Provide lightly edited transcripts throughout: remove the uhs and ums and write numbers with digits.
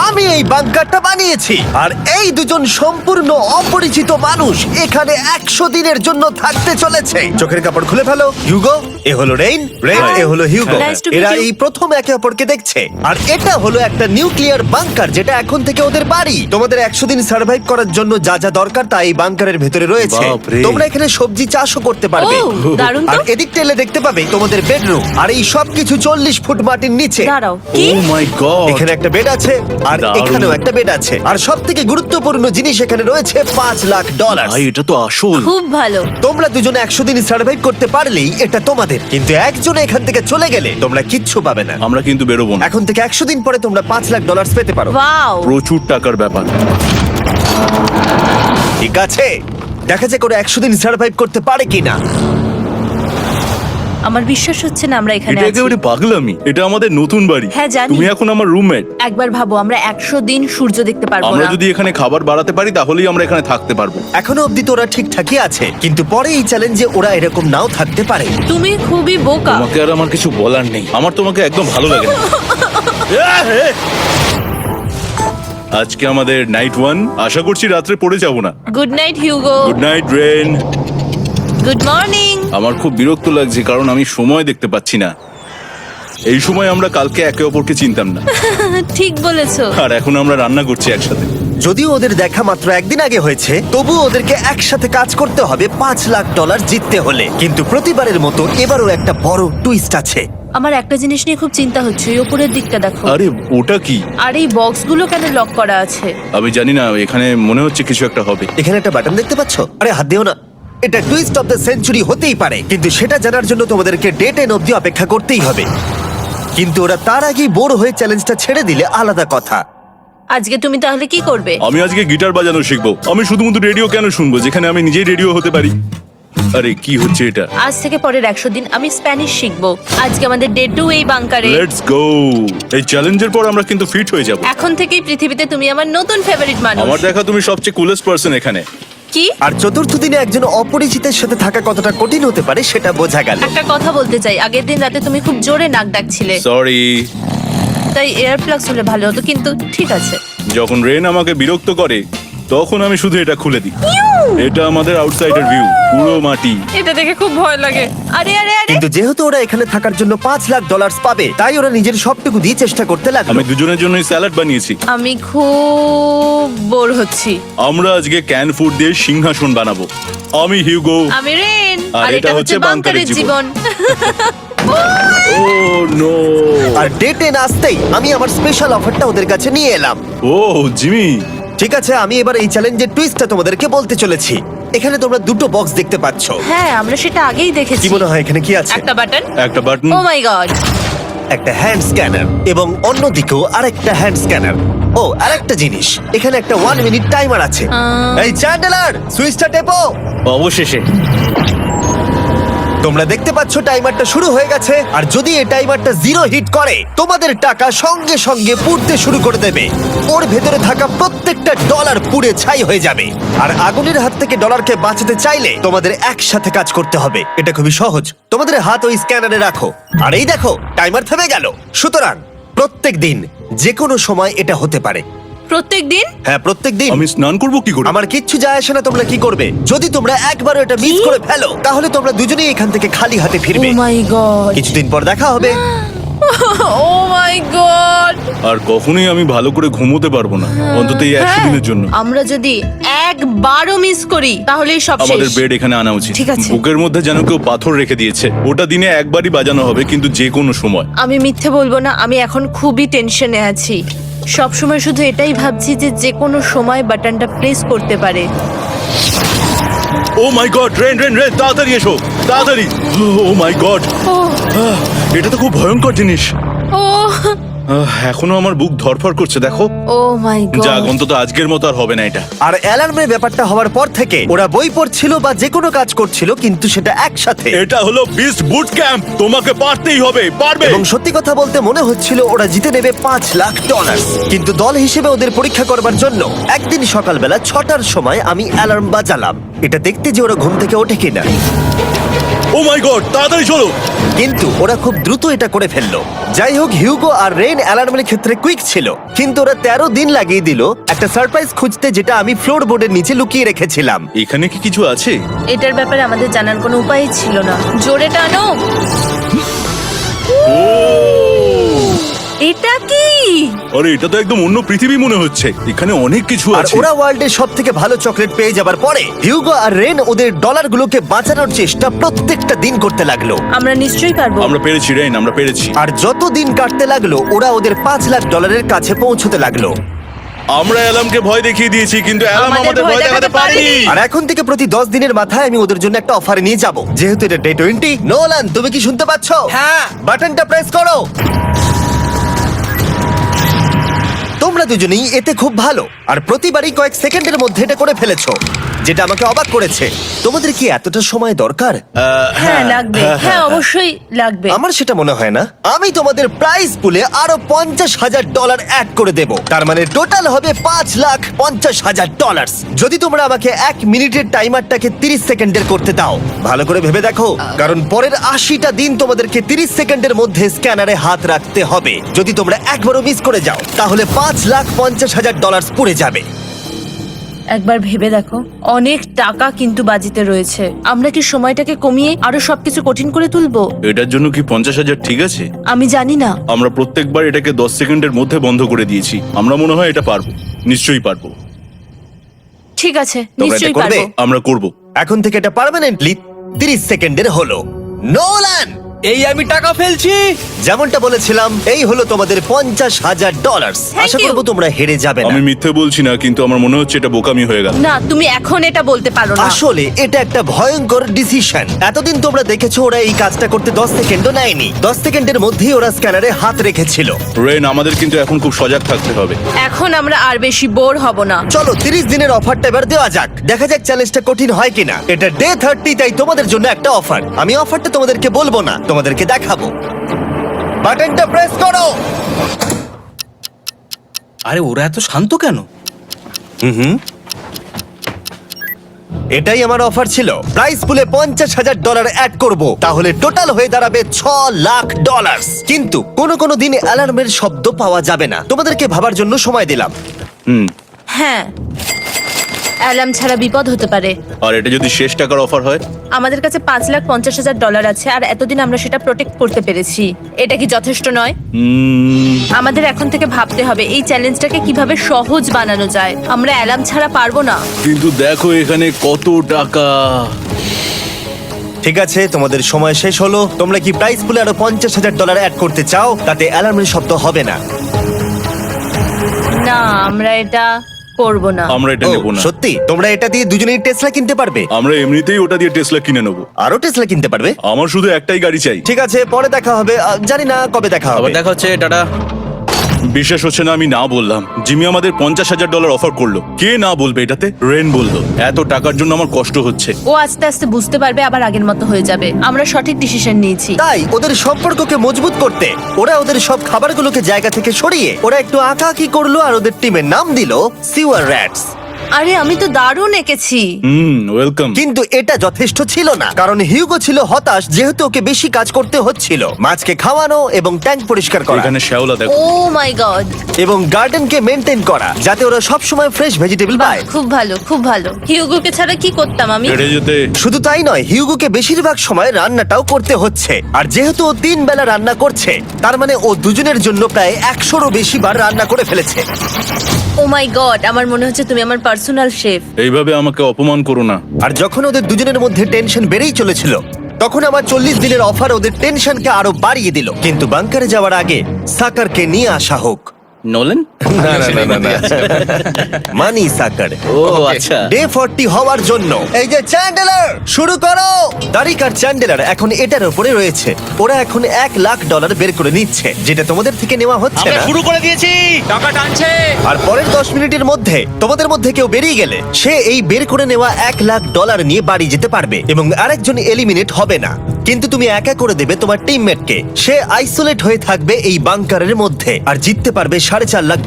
আমি এই বাংকারটা বানিয়েছি আর এই দুজন সম্পূর্ণ অপরিচিত মানুষ এখানে 100 দিনের জন্য থাকতে চলেছে। চোখের কাপড় খুলে ফেলো। হিউগো, এ হলো রেইন, এ হলো হিউগো। Nice to meet এরা you. এই প্রথম একে অপরকে দেখছে। আর এটা হলো একটা নিউক্লিয়ার বাংকার যেটা এখন থেকে ওদের বাড়ি। তোমাদের 100 দিন সার্ভাইভ করার জন্য যা যা দরকার তা এই বাংকারের ভেতরে রয়েছে। বাপরে। তোমরা এখানে সবজি চাষও করতে পারবে। ও, দারুণ তো। আর এদিক টেলে দেখতে পাবে তোমাদের বেডরুম। আর এই সব কিছু 40 ফুট মাটির নিচে। দাঁড়াও, কি? ও মাই গড, এখানে একটা বেড আছে আর দারুণ। এখানেও একটা বেড আছে। আর সব থেকে গুরুত্বপূর্ণ জিনিস এখানে রয়েছে $5,00,000। ভাই এটা তো আসল। খুব ভালো। তোমরা দুজনে 100 দিন সার্ভাইভ করতে পারলেই এটা তোমাদের, কিন্তু একজন এখান থেকে চলে গেলে তোমরা কিচ্ছু পাবে না। আমরা কিন্তু বেরোবো না, এখন থেকে 100 দিন পরে তোমরা $5,00,000 পেতে পারো। ওয়াও। প্রচুর টাকার ব্যাপার। ঠিক আছে, দেখা যাক করে 100 দিন সার্ভাইভ করতে পারে কিনা। আমার বিশ্বাস হচ্ছে না আমরা এখানে এটা আছি। একেবারে পাগলামি। এটা আমাদের নতুন বাড়ি। হ্যাঁ, জানি। তুমি এখন আমার রুমমেট। একবার ভাবো, আমরা 100 দিন সূর্য দেখতে পারবো আমরা না। যদি এখানে খাবার বাড়াতে পারি তাহলেই আমরা এখানে থাকতে পারবো। এখনো অব্দি তো ওরা ঠিকঠাকই আছে, কিন্তু পরে এই চ্যালেঞ্জে ওরা এরকম নাও থাকতে পারে। তুমি খুবই বোকা। তোমাকে আর আমার কিছু বলার নেই। আমার তোমাকে একদম ভালো লাগে না। আজকে আমাদের নাইট 1। আশা করছি রাত্রে পড়ে যাব না। Good night Hugo. Good night Ren. Good morning. আমার খুব বিরক্ত লাগছে কারণ আমি সময় দেখতে পাচ্ছি না। এই সময় আমরা কালকে একে অপরকে চিনতাম না, ঠিক বলেছো। আর এখন আমরা রান্না করছি একসাথে। যদিও ওদের দেখা মাত্র একদিন আগে হয়েছে, তবু ওদেরকে একসাথে কাজ করতে হবে $5,00,000 জিততে হলে। কিন্তু প্রতিবারের মতো এবারও একটা বড় টুইস্ট আছে। আমার একটা জিনিস নিয়ে খুব চিন্তা হচ্ছে, ওই উপরের দিকটা দেখো। আরে ওটা কি? আর এই বক্সগুলো কেন লক করা আছে? আমি জানি না, এখানে মনে হচ্ছে কিছু একটা হবে। এখানে একটা বাটন দেখতে পাচ্ছ? আরে হাত দিও না। এটা টুইস্ট অফ দ্য সেঞ্চুরি হতেই পারে, কিন্তু সেটা জানার জন্য তোমাদেরকে ডে 10 অব্দি অপেক্ষা করতেই হবে। কিন্তু ওরা তার আগেই বোর হয়ে চ্যালেঞ্জটা ছেড়ে দিলে আলাদা কথা। আজকে তুমি তাহলে কি করবে? আমি আজকে গিটার বাজানো শিখবো। আমি শুধুমাত্র রেডিও কেন শুনবো যেখানে আমি নিজেই রেডিও হতে পারি? আরে কি হচ্ছে এটা? আজ থেকে পরের 100 দিন আমি স্প্যানিশ শিখবো। আজকে আমাদের ডে 2 এই বাংকারে। Let's go. এই চ্যালেঞ্জের পর আমরা কিন্তু ফিট হয়ে যাব। এখন থেকেই পৃথিবীতে তুমি আমার নতুন ফেভারিট মানুষ। আমার দেখা তুমি সবচেয়ে কুলেস্ট পারসন এখানে। কি? আর চতুর্থ দিনে একজন অপরিচিতের সাথে থাকা কতটা কঠিন হতে পারে সেটা বোঝা গেল। একটা কথা বলতে চাই, আগের দিন রাতে তুমি খুব জোরে নাক ডাকছিলে, সরি। তাই এয়ার প্লাগস হলে ভালো হতো, কিন্তু ঠিক আছে। যখন রেন আমাকে বিরক্ত করে তখন আমি শুধু এটা খুলে দিই। এটা আমাদের আউটসাইডার ভিউ, পুরো মাটি। এটা দেখে খুব ভয় লাগে। আরে আরে আরে, কিন্তু যেহেতু ওরা এখানে থাকার জন্য $5,00,000 পাবে, তাই ওরা নিজের সবটুকু দিয়ে চেষ্টা করতে লাগলো। আমি দুজনের জন্যই স্যালাড বানিয়েছি। আমি খুব বোর হচ্ছি। আমরা আজকে ক্যান ফুড দিয়ে সিংহাসন বানাবো। আমি হিউগো। আমি রেন, আর আর এটা হচ্ছে বাংকারের জীবন। ও নো। আর ডে 10 আসতেই আমি আমার স্পেশাল অফারটা ওদের কাছে নিয়ে এলাম। ও জিমি। ঠিক আছে, আমি এবার এই চ্যালেঞ্জের টুইস্টটা তোমাদেরকে বলতে চলেছি। এখানে তোমরা দুটো বক্স দেখতে পাচ্ছ। হ্যাঁ, আমরা সেটা আগেই দেখেছি। কি মনে হয় এখানে কি আছে? একটা বাটন। একটা বাটন। O my god. একটা হ্যান্ড স্ক্যানার এবং অন্যদিকেও আরেকটা হ্যান্ড স্ক্যানার। ও, আরেকটা জিনিস, এখানে একটা 1 মিনিট টাইমার আছে। এই চ্যান্ডেলার, সুইচটা টেপো। অবশেষে। তোমরা দেখতে পাচ্ছ টাইমারটা শুরু হয়ে গেছে। আর যদি এই টাইমারটা 0 হিট করে, তোমাদের টাকা সঙ্গে সঙ্গে পুড়তে শুরু করে দেবে। ওর ভেতরে থাকা প্রত্যেকটা ডলার পুড়ে ছাই হয়ে যাবে। আর আগুনের হাত থেকে ডলারকে বাঁচাতে চাইলে তোমাদের একসাথে কাজ করতে হবে। এটা খুবই সহজ। তোমাদের হাত ওই স্ক্যানারে রাখো, আর এই দেখো টাইমার থেমে গেল। সুতরাং প্রত্যেক দিন যে কোনো সময় এটা হতে পারে। প্রত্যেক দিন? হ্যাঁ, প্রত্যেক দিন। আমি স্নান করবো কি করে? আমার কিচ্ছু যায় আসে না তোমরা কি করবে। যদি তোমরা একবারও এটা মিস করে ফেলো, তাহলে তোমরা দুজনেই এখান থেকে খালি হাতে ও ফিরবে। মাই গড। কিছুদিন পর দেখা হবে। ও মাই গড। আর কখনোই আমি ভালো করে ঘুমোতে পারবো না, অন্তত এই 100 দিনের জন্য। আমরা যদি একবারও মিস করি তাহলেই সব আমাদের শেষ। বেড এখানে আনা উচিত। ঠিক আছে। বুকের মধ্যে যেন কেউ পাথর রেখে দিয়েছে। ওটা দিনে একবারই বাজানো হবে, কিন্তু যে কোনো সময়। আমি মিথ্যে বলবো না, আমি এখন খুবই টেনশনে আছি। সব সময় শুধু এটাই ভাবছি যে যে কোনো সময় বাটনটা প্রেস করতে পারে। ও my god, rain rain rain, তাড়াতাড়ি এসো, তাড়াতাড়ি। ও মাই গড, ও এটা তো খুব ভয়ঙ্কর জিনিস। ও এখনো আমার বুক ধরফর করছে, দেখো। ও মাই যাক, গড। অন্তত আজকের মতো আর হবে না এটা। আর অ্যালার্মের ব্যাপারটা হওয়ার পর থেকে ওরা বই পড়ছিল বা যে কোনো কাজ করছিল, কিন্তু সেটা একসাথে। এটা হলো বিস্ট বুট ক্যাম্প, তোমাকে পারতেই হবে, পারবে। এবং সত্যি কথা বলতে মনে হচ্ছিল ওরা জিতে নেবে $5,00,000। কিন্তু দল হিসেবে ওদের পরীক্ষা করবার জন্য একদিন সকালবেলা 6টার সময় আমি অ্যালার্ম বাজালাম, এটা দেখতে যে ওরা ঘুম থেকে ওঠে কিনা। ও ও মাই গড, তাড়াতাড়ি চলো। কিন্তু ওরা খুব দ্রুত এটা করে ফেললো। যাই হোক, হিউগো আর রেন অ্যালার্মের ক্ষেত্রে কুইক ছিল, কিন্তু ওরা 13 দিন লাগিয়ে দিল একটা সারপ্রাইজ খুঁজতে, যেটা আমি ফ্লোর বোর্ডের নিচে লুকিয়ে রেখেছিলাম। এখানে কি কিছু আছে? এটার ব্যাপারে আমাদের জানার কোনো উপায়ই ছিল না। জোরে টানো। এটা কি? আরে এটা তো একদম অন্য পৃথিবী মনে হচ্ছে, এখানে অনেক কিছু আর আছে। ওরা ওয়ার্ল্ডের সব থেকে ভালো চকলেট পেয়ে যাবার পরে হিউগো আর রেন ওদের ডলারগুলোকে বাঁচানোর চেষ্টা প্রত্যেকটা দিন করতে লাগলো। আমরা নিশ্চয়ই পারবো। আমরা পেরেছি রেইন, আমরা পেরেছি। আর যত দিন কাটতে লাগলো, ওরা ওদের $5,00,000 কাছে পৌঁছতে লাগলো। আমরা অ্যালামকে ভয় দেখিয়ে দিয়েছি, কিন্তু অ্যালাম আমাদের আমাদের ভয় ভয় দেখাতে দেখাতে পারেনি। পারেনি। আর এখন থেকে প্রতি 10 দিনের মাথায় আমি ওদের জন্য একটা অফার নিয়ে যাব, যেহেতু এটা ডে 20। নোলান, তুমি কি শুনতে পাচ্ছ? হ্যাঁ। বাটনটা প্রেস করো। তোমরা দুজনেই এতে খুব ভালো, আর প্রতিবারই কয়েক সেকেন্ডের মধ্যে এটা করে ফেলেছো, যেটা আমাকে অবাক করেছে। তোমাদের কি এতটা সময় দরকার? হ্যাঁ লাগবে, হ্যাঁ অবশ্যই লাগবে। আমার সেটা মনে হয় না। আমি তোমাদের প্রাইস পুলে আরো $50,000 অ্যাড করে দেব, তার মানে টোটাল হবে $5,50,000। যদি তোমরা আমাকে 1 মিনিটের টাইমারটাকে 30 সেকেন্ডের করতে দাও। ভালো করে ভেবে দেখো, কারণ পরের 80টা দিন তোমাদেরকে 30 সেকেন্ডের মধ্যে স্ক্যানারে হাত রাখতে হবে। যদি তোমরা একবারও মিস করে যাও, তাহলে $5,50,000 পুড়ে যাবে। একবার ভেবে দেখো, অনেক টাকা কিন্তু বাজিতে রয়েছে। আমরা কি সময়টাকে কমিয়ে আরো সবকিছু কঠিন করে তুলবো? এটার জন্য কি 50,000 ঠিক আছে? আমি জানি না। আমরা প্রত্যেকবার এটাকে 10 সেকেন্ডের মধ্যে বন্ধ করে দিয়েছি। আমরা মনে হয় এটা পারবো, নিশ্চয়ই পারবো। ঠিক আছে, তোমরা এটা নিশ্চয়ই করবে? পারবো। আমরা করব। এখন থেকে এটা পার্মানেন্টলি 30 সেকেন্ডের হলো। নোলান, এই আমি টাকা ফেলছি। যেমনটা বলেছিলাম, এই হলো তোমাদের $50,000। Thank Asha you. করবো তোমরা হেরে যাবে না। আমি মিথ্যে বলছি না, কিন্তু আমার মনে হচ্ছে এটা বোকামি হয়ে গেল। না, তুমি এখন এটা বলতে পারো না। আসলে এটা একটা ভয়ঙ্কর ডিসিশন। এতদিন তোমরা দেখেছো ওরা এই কাজটা করতে 10 সেকেন্ডও নেয়নি। 10 সেকেন্ডের মধ্যেই ওরা স্ক্যানারে হাত রেখেছিল। রেন, আমাদের কিন্তু এখন খুব সজাগ থাকতে হবে। এখন আমরা আর বেশি বোর হব না। চলো 30 দিনের অফারটা এবার দেওয়া যাক, দেখা যাক চ্যালেঞ্জটা কঠিন হয় কিনা। এটা ডে 30, তাই তোমাদের জন্য একটা অফার। আমি অফারটা তোমাদেরকে বলবো না, তোমাদেরকে দেখাবো। বাটনটা প্রেস করো। আরে ওরা এত শান্ত কেন? এটাই আমার অফার ছিল। প্রাইস পুলে $50,000 অ্যাড করব, তাহলে টোটাল হয়ে দাঁড়াবে $6,00,000। কিন্তু কোনো দিন অ্যালার্মের শব্দ পাওয়া যাবে না। তোমাদেরকে ভাবার জন্য সময় দিলাম। হ্যাঁ, অ্যালার্ম ছাড়া বিপদ হতে পারে। আর এটা যদি শেষ টাকার অফার হয়? আমাদের কাছে $5,50,000 আছে, আর এতদিন আমরা সেটা প্রোটেক্ট করতে পেরেছি। এটা কি যথেষ্ট নয়? আমাদের এখন থেকে ভাবতে হবে এই চ্যালেঞ্জটাকে কিভাবে সহজ বানানো যায়। আমরা অ্যালার্ম ছাড়া পারবো না। কিন্তু দেখো এখানে কত টাকা। ঠিক আছে, তোমাদের সময় শেষ হলো। তোমরা কি প্রাইস পুলে আরো $50,000 অ্যাড করতে চাও? তাতে অ্যালার্মের শব্দ হবে না। না, আমরা এটা করব না। আমরা এটা ও, নেব না। সত্যি? তোমরা এটা দিয়ে দুজনেই টেসলা কিনতে পারবে? আমরা এমনিতেই ওটা দিয়ে টেসলা কিনে নেবো। আরো টেসলা কিনতে পারবে? আমার শুধু একটাই গাড়ি চাই। ঠিক আছে, পরে দেখা হবে। জানি না কবে দেখা হবে। আবার দেখা হচ্ছে, টাটা। বিশ্বাস হচ্ছে না আমি না বললাম। জিমি আমাদের $50,000 অফার করলো। কে না বলবে এটাতে? রেন বললো। এত টাকার জন্য আমার কষ্ট হচ্ছে। ও আস্তে আস্তে বুঝতে পারবে, আবার আগের মতো হয়ে যাবে। আমরা সঠিক ডিসিশন নিয়েছি। তাই ওদের সম্পর্ককে মজবুত করতে ওরা ওদের সব খাবারগুলোকে জায়গা থেকে সরিয়ে ওরা একটু আঁকাআঁকি করলো, আর ওদের টিমের নাম দিল সিওয়ার র্যাটস। আরে আমি তো দারুণ এঁকেছি। ওয়েলকাম। কিন্তু এটা যথেষ্ট ছিল না, কারণ হিউগো ছিল হতাশ, যেহেতু ওকে বেশি কাজ করতে হচ্ছিল। মাছকে খাওয়ানো এবং ট্যাঙ্ক পরিষ্কার করা এখানে শ্যাওলা দেখো। ও মাই গড, এবং গার্ডেনকে মেনটেন করা, যাতে ওরা সব সময় ফ্রেশ ভেজিটেবল পায়। খুব ভালো, খুব ভালো। হিউগোকে ছাড়া কি করতাম আমি? হেরে যেতে। শুধু তাই নয়, হিউগোকে বেশিরভাগ সময় রান্নাটাও করতে হচ্ছে। আর যেহেতু ও 3 বেলা রান্না করছে, তার মানে ও দুজনের জন্য প্রায় 100রও বেশি বার রান্না করে ফেলেছে। ও মাই গড, আমার মনে হচ্ছে তুমি আমার পার্সোনাল শেফ। এইভাবে আমাকে অপমান করো না। আর যখন ওদের দুজনের মধ্যে টেনশন বেড়েই চলেছিল, তখন আমার 40 দিনের অফার ওদের টেনশনকে আরো বাড়িয়ে দিল। কিন্তু বাংকারে যাওয়ার আগে সাকারকে নিয়ে আসা হোক। নোলেন? মানি সাকার। ও আচ্ছা। ডে 40 হওয়ার জন্য এই যে চ্যান্ডেলার শুরু করো। তারিক আর চ্যান্ডেলার এখন এটার উপরে রয়েছে। ওরা এখন $1,00,000 বের করে নিচ্ছে, যেটা তোমাদের থেকে নেওয়া হচ্ছে আমরা না। শুরু করে দিয়েছি, টাকা টানছে। আর পরের 10 মিনিটের মধ্যে তোমাদের মধ্যে কেউ বেরিয়ে গেলে সে এই বের করে নেওয়া $1,00,000 নিয়ে বাড়ি যেতে পারবে, এবং আরেকজন এলিমিনেট হবে না। কিন্তু তুমি একা করে দেবে তোমার টিমমেটকে। সে আইসোলেট হয়ে থাকবে এই বাংকারের মধ্যে, আর জিততে পারবে $4.5 লাখ।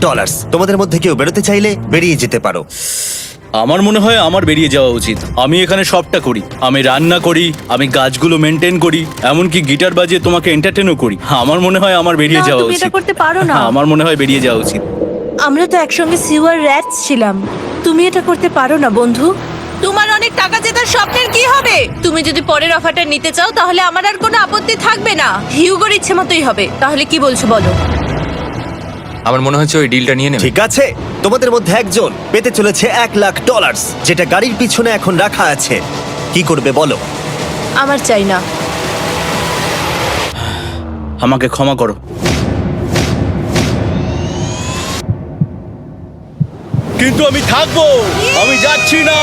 তোমাদের মধ্যে কেউ বেরোতে চাইলে বেরিয়ে যেতে পারো। আমার মনে হয় আমার বেরিয়ে যাওয়া উচিত। আমি এখানে সবটা করি, আমি রান্না করি, আমি গাছগুলো মেনটেন করি, এমনকি গিটার বাজিয়ে তোমাকে এন্টারটেনও করি। আমার মনে হয় আমার বেরিয়ে না, যাওয়া তুমি উচিত। এটা করতে পারো না। আমার মনে হয় বেরিয়ে যাওয়া উচিত। আমরা তো একসঙ্গে সিওয়ার র্যাটস ছিলাম। তুমি এটা করতে পারো না বন্ধু। তোমার অনেক টাকা জেতার স্বপ্নের কি হবে? তুমি যদি পরের অফারটা নিতে চাও তাহলে আমার আর কোনো আপত্তি থাকবে না। হিউগোর ইচ্ছে মতোই হবে। তাহলে কি বলছো বলো? আমার মনে হচ্ছে ওই ডিলটা নিয়ে নেবে। ঠিক আছে, তোমাদের মধ্যে একজন পেতে চলেছে $1,00,000, যেটা গাড়ির পিছনে এখন রাখা আছে। কি করবে বলো? আমার চাই না। আমাকে ক্ষমা করো। কিন্তু আমি থাকবো, আমি যাচ্ছি না।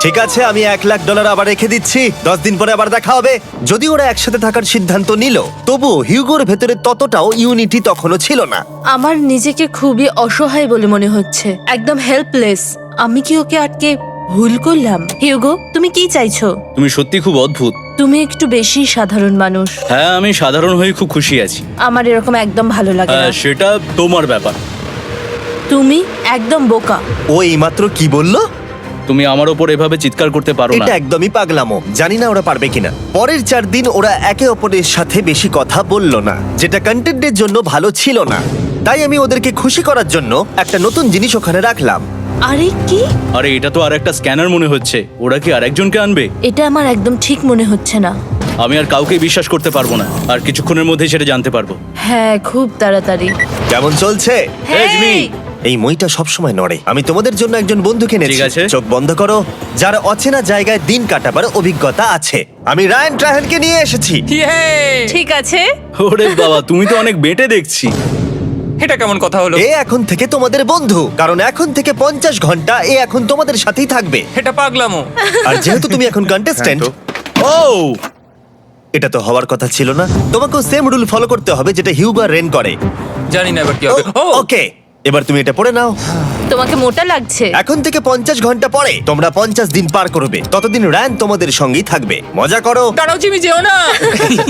ঠিক আছে, আমি $1,00,000 আবার রেখে দিচ্ছি। 10 দিন পরে আবার দেখা হবে। যদি ওরা একসাথে থাকার সিদ্ধান্ত নিল, তবু হিউগোর ভেতরে ততটাও ইউনিটি তখনও ছিল না। আমার নিজেকে খুবই অসহায় বলে মনে হচ্ছে, একদম হেল্পলেস। আমি কি ওকে আটকে ভুল করলাম? হিউগো, তুমি কি চাইছো? তুমি সত্যি খুব অদ্ভুত। তুমি একটু বেশি সাধারণ মানুষ। হ্যাঁ, আমি সাধারণ হয়ে খুব খুশি আছি। আমার এরকম একদম ভালো লাগে না। হ্যাঁ, সেটা তোমার ব্যাপার। তুমি একদম বোকা। ও এইমাত্র কি বললো? তুমি আমার ওপর এভাবে চিৎকার করতে পারো না। এটা একদমই পাগলামো। জানি না ওরা পারবে কিনা। পরের 4 দিন ওরা একে অপরের সাথে বেশি কথা বলল না, যেটা কন্টেন্টের জন্য ভালো ছিল না। তাই আমি ওদেরকে খুশি করার জন্য একটা নতুন জিনিস ওখানে রাখলাম। আরে কি? আরে এটা তো আর একটা স্ক্যানার মনে হচ্ছে। ওরা কি আরেকজনকে আনবে? এটা আমার একদম ঠিক মনে হচ্ছে না। আমি আর কাউকে বিশ্বাস করতে পারবো না। আর কিছুক্ষণের মধ্যেই সেটা জানতে পারবো। হ্যাঁ, খুব তাড়াতাড়ি। কেমন চলছে? Hey, Jimmy! এই মইটা সবসময় নড়ে। আমি তোমাদের জন্য একজন বন্ধুকে এনেছি। ঠিক আছে। চোখ বন্ধ করো, যার অচেনা জায়গায় দিন কাটাবার অভিজ্ঞতা আছে। আমি রায়ান ট্রাহেনকে নিয়ে এসেছি। ইয়ে! ঠিক আছে। ওরে বাবা, তুমি তো অনেক বেটে দেখছি। এটা কেমন কথা হলো? এ এখন থেকে তোমাদের বন্ধু, কারণ এখন থেকে 50 ঘন্টা এ এখন তোমাদের সাথেই থাকবে। এটা পাগলামো। আর যেহেতু তুমি এখন কন্টেস্ট্যান্ট, ও এটা তো হওয়ার কথা ছিল না। তোমাকেও সেম রুল ফলো করতে হবে যেটা হিউগো আর রেন করে। জানি না এবার কি হবে। ও ওকে, এবার তুমি এটা পড়ে নাও। তোমাকে মোটা লাগছে। এখন থেকে 50 ঘন্টা পরে তোমরা 50 দিন পার করবে। ততদিন রায়ান তোমাদের সঙ্গেই থাকবে। মজা করো, দাঁড়াও জিমি, যেও না।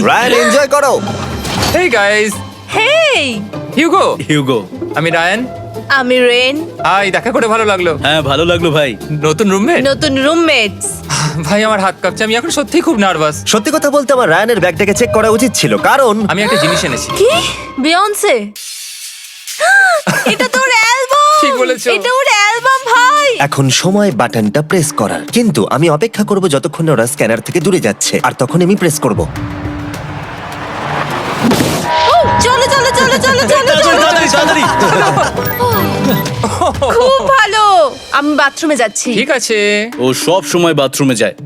রায়ান এনজয় করো। হেই গাইস, হেই, হিউগো। হিউগো। আমি রায়ান। আমি রেন। হাই, দেখা করে ভালো লাগলো। হ্যাঁ, ভালো লাগলো ভাই। নতুন রুমমেট। নতুন রুমমেটস। ভাই আমার হাত কাঁপছে, আমি এখন সত্যিই খুব নার্ভাস। সত্যি কথা বলতে আমার রায়ানের ব্যাগটাকে চেক করা উচিত ছিল, কারণ আমি একটা জিনিস এনেছি। কি? বিয়ন্সে? এটা তো ওর অ্যালবাম। ঠিক বলেছো। এটা ওর অ্যালবাম ভাই। এখন সময় বাটনটা প্রেস করার। কিন্তু আমি অপেক্ষা করব যতক্ষণ না ওরা স্ক্যানার থেকে দূরে যাচ্ছে, আর তখন আমি প্রেস করব। চলো চলো চলো চলো চলো চলো। তাড়াতাড়ি, তাড়াতাড়ি। খুব ভালো। আমি বাথরুমে যাচ্ছি। ঠিক আছে। ও সব সময় বাথরুমে যায়।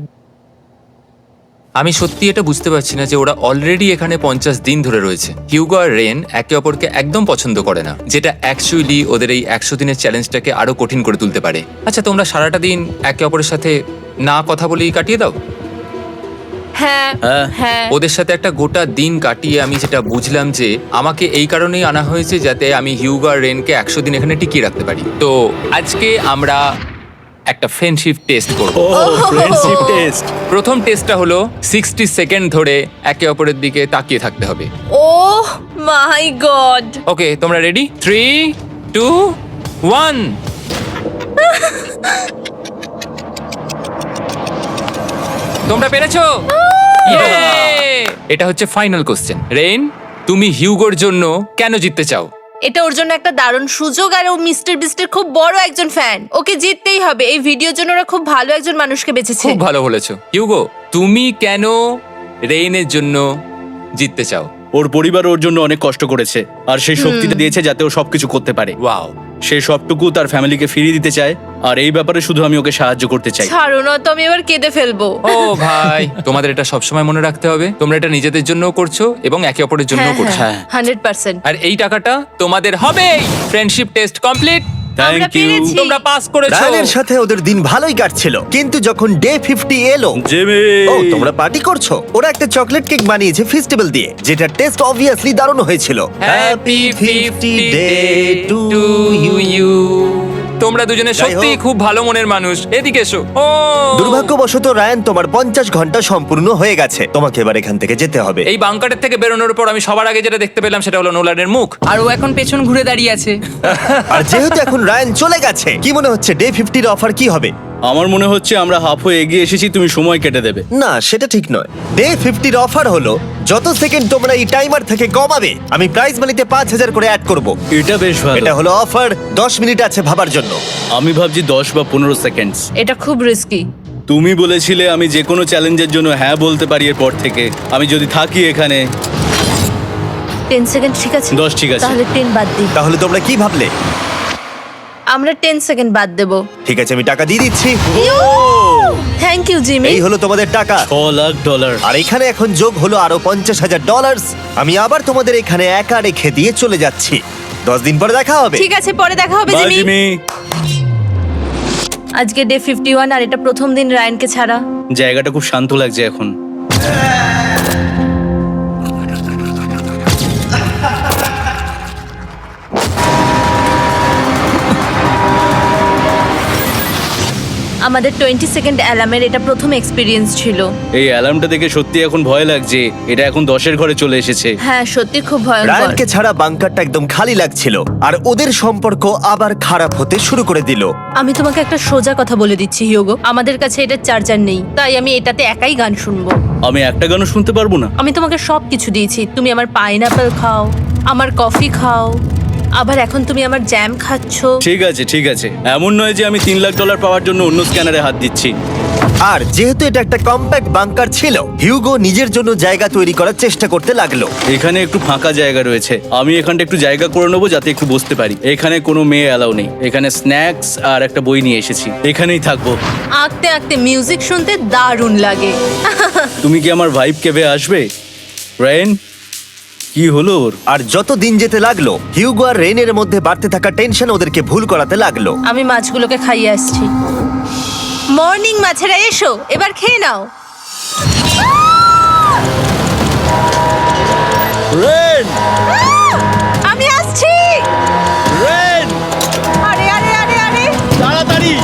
আমি সত্যি এটা বুঝতে পারছি না যে ওরা অলরেডি এখানে 50 দিন ধরে রয়েছে। হিউগো আর রেন একে অপরকে একদম পছন্দ করে না, যেটা অ্যাকচুয়ালি ওদের এই 100 দিনের চ্যালেঞ্জটাকে আরো কঠিন করে তুলতে পারে। আচ্ছা, তোমরা সারাটা দিন একে অপরের সাথে না কথা বলেই কাটিয়ে দাও? হ্যাঁ হ্যাঁ। হ্যাঁ। ওদের সাথে একটা গোটা দিন কাটিয়ে আমি যেটা বুঝলাম যে আমাকে এই কারণেই আনা হয়েছে যাতে আমি হিউগো আর রেনকে 100 দিন এখানে টিকিয়ে রাখতে পারি। তো আজকে আমরা একটা ফ্রেন্ডশিপ টেস্ট করব। ও ফ্রেন্ডশিপ টেস্ট। প্রথম টেস্টটা হলো 60 সেকেন্ড ধরে একে অপরের দিকে তাকিয়ে থাকতে হবে। ওহ মাই গড। ওকে, তোমরা রেডি? 3, 2, 1। তোমরা পেরেছো? Yay! এটা হচ্ছে ফাইনাল কোশ্চেন। রেন, তুমি হিউগোর জন্য কেন জিততে চাও? এটা ওর জন্য একটা দারুণ সুযোগ, আর ও মিস্টার বিস্টের খুব বড় একজন ফ্যান। ওকে জিততেই হবে। এই ভিডিওর জন্য ওরা খুব ভালো একজন মানুষকে বেছেছে। খুব ভালো বলেছো। হিউগো, তুমি কেন রেইনের জন্য জিততে চাও? ওর পরিবার ওর জন্য অনেক কষ্ট করেছে, আর সেই শক্তিটা দিয়েছে যাতে ও সবকিছু করতে পারে। ওয়াও। সে সবটুকু তার ফ্যামিলিকে ফিরিয়ে দিতে চায়, আর এই ব্যাপারে শুধু আমি ওকে সাহায্য করতে চাই। ছাড়ো না তো, আমি এবার কেঁদে ফেলবো। ও ভাই, তোমাদের এটা সবসময় মনে রাখতে হবে। তোমরা এটা নিজেদের জন্যও করছো এবং একে অপরের জন্যও করছো। হ্যাঁ। 100%। আর এই টাকাটা তোমাদের হবেই। Friendship test complete. আমরা থ্যাংক ইউ পেরেছি। তোমরা পাস করেছো। রায়ানের সাথে ওদের দিন ভালোই কাটছিল, কিন্তু যখন ডে 50 এলো, জিমি। ও তোমরা পার্টি করছো। ওরা একটা চকলেট কেক বানিয়েছে ফেস্টিভ্যাল দিয়ে, যেটা টেস্ট অবভিয়াসলি দারুণ হয়েছিল। Happy 50 day to you. তোমরা দুজনে যাই সত্যি হোক। খুব ভালো মনের মানুষ, এদিকে এসো। ও দুর্ভাগ্যবশত রায়ান, তোমার 50 ঘন্টা সম্পূর্ণ হয়ে গেছে। তোমাকে এবার এখান থেকে যেতে হবে। এই বাংকারের থেকে বেরোনোর পর আমি সবার আগে যেটা দেখতে পেলাম সেটা হলো নোলানের মুখ। আর ও এখন পেছন ঘুরে দাঁড়িয়ে আছে। আর যেহেতু এখন রায়ান চলে গেছে, কি মনে হচ্ছে ডে 50 এর অফার কি হবে? আমার মনে হচ্ছে আমরা হাফ হয়ে এগিয়ে এসেছি, তুমি সময় কেটে দেবে। না, সেটা ঠিক নয়। ডে 50 এর অফার হলো যত সেকেন্ড তোমরা এই টাইমার থেকে কমাবে, আমি প্রাইজ মানিতে 5000 করে অ্যাড করব। এটা বেশ ভালো। এটা হলো অফার। 10 মিনিট আছে ভাবার জন্য। আমি ভাবছি 10 বা 15 সেকেন্ডস। এটা খুব রিস্কি। তুমি বলেছিলে আমি যে কোনো চ্যালেঞ্জের জন্য হ্যাঁ বলতে পারি এরপর থেকে। আমি যদি থাকি এখানে 10 সেকেন্ড ঠিক আছে? 10 ঠিক আছে। তাহলে 10 বাদ দিই। তাহলে তোমরা কি ভাবলে? আমরা 10 সেকেন্ড বাদ দেব। ঠিক আছে, আমি টাকা দিয়ে দিচ্ছি। Thank you Jimmy. এই হলো তোমাদের টাকা। $6,00,000। আর এখানে এখন যোগ হলো আরো $50,000। আমি আবার তোমাদের এখানে একা রেখে দিয়ে চলে যাচ্ছি। 10 দিন পরে দেখা হবে। ঠিক আছে, পরে দেখা হবে বাই জিমি। জিমি। আজকে ডে 51 আর এটা প্রথম দিন রায়ানকে ছাড়া। জায়গাটা খুব শান্ত লাগছে এখন। আমাদের 20 সেকেন্ড অ্যালার্মের এটা প্রথম এক্সপিরিয়েন্স ছিল। এই অ্যালার্মটা দেখে সত্যি এখন ভয় লাগছে। এটা এখন 10-এর ঘরে চলে এসেছে। হ্যাঁ, সত্যি খুব ভয়ঙ্কর। রায়ানকে ছাড়া বাংকারটা একদম খালি লাগছিল, আর ওদের সম্পর্ক আবার খারাপ হতে শুরু করে দিল। আমি তোমাকে একটা সোজা কথা বলে দিচ্ছি হিয়োগো, আমাদের কাছে এটা চার্জার নেই, তাই আমি এটাতে একাই গান শুনবো। আমি একটা গানও শুনতে পারবো না। আমি তোমাকে সবকিছু দিয়েছি, তুমি আমার পাইনাপেল খাও, আমার কফি খাও, আবার এখন তুমি আমার জ্যাম খাচ্ছো। ঠিক আছে ঠিক আছে, এমন নয় যে আমি $3,00,000 পাওয়ার জন্য অন্য স্ক্যানারে হাত দিচ্ছি। আর যেহেতু এটা একটা কম্প্যাক্ট বাংকার ছিল, হিউগো নিজের জন্য জায়গা তৈরি করার চেষ্টা করতে লাগলো। এখানে একটু ফাঁকা জায়গা রয়েছে, আমি এখানটা একটু জায়গা করে নেবো যাতে একটু বসতে পারি। এখানে কোনো মেয়ে অ্যালাউ নেই। এখানে স্ন্যাক্স আর একটা বই নিয়ে এসেছি, এখানেই থাকবো। আঁকতে আঁকতে মিউজিক শুনতে দারুণ লাগে। তুমি কি আমার ভাইব কেবে আসবে? রেন, কি হলো ওর? আর যত দিন যেতে লাগলো, হিউগো আর রেনের মধ্যে বাড়তে থাকা টেনশন ওদেরকে ভুল করাতে লাগলো। আমি মাছগুলোকে খাইয়ে আসছি। মর্নিং মাছেরা, এসো এবার খেয়ে নাও। রেন, আমি আসছি। রেন, আরে আরে আরে আরে, তাড়াতাড়ি।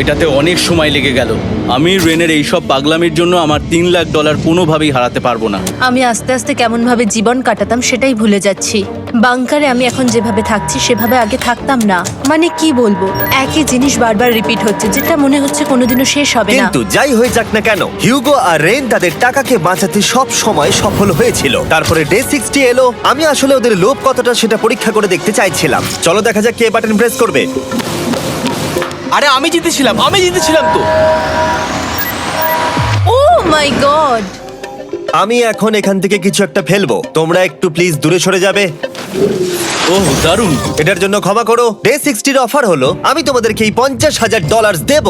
এটাতে অনেক সময় লেগে গেল। আমি রেনের এইসব পাগলামির জন্য আমার $3,00,000 কোনোভাবেই হারাতে পারবো না। আমি আস্তে আস্তে কেমন ভাবে জীবন কাটাতাম সেটাই ভুলে যাচ্ছি। বাংকারে আমি এখন যেভাবে থাকছি সেভাবে আগে থাকতাম না। মানে কি বলবো, একই জিনিস বারবার রিপিট হচ্ছে, যেটা মনে হচ্ছে কোনোদিনও শেষ হবে না। কিন্তু যাই হয়ে যাক না কেন, হিউগো আর রেন তাদের টাকাকে বাঁচাতে সব সময় সফল হয়েছিল। তারপরে ডে 60 এলো। আমি আসলে ওদের লোভ কতটা সেটা পরীক্ষা করে দেখতে চাইছিলাম। চলো দেখা যাক কে বাটন প্রেস করবে। আরে আমি জিতেছিলাম তো। ও মাই গড! আমি এখন এখান থেকে কিছু একটা ফেলবো, তোমরা একটু প্লিজ দূরে সরে যাবে। ওহ দারুণ। এটার জন্য ক্ষমা করো। ডে 60 এর অফার হলো আমি তোমাদেরকে এই $50,000 দেব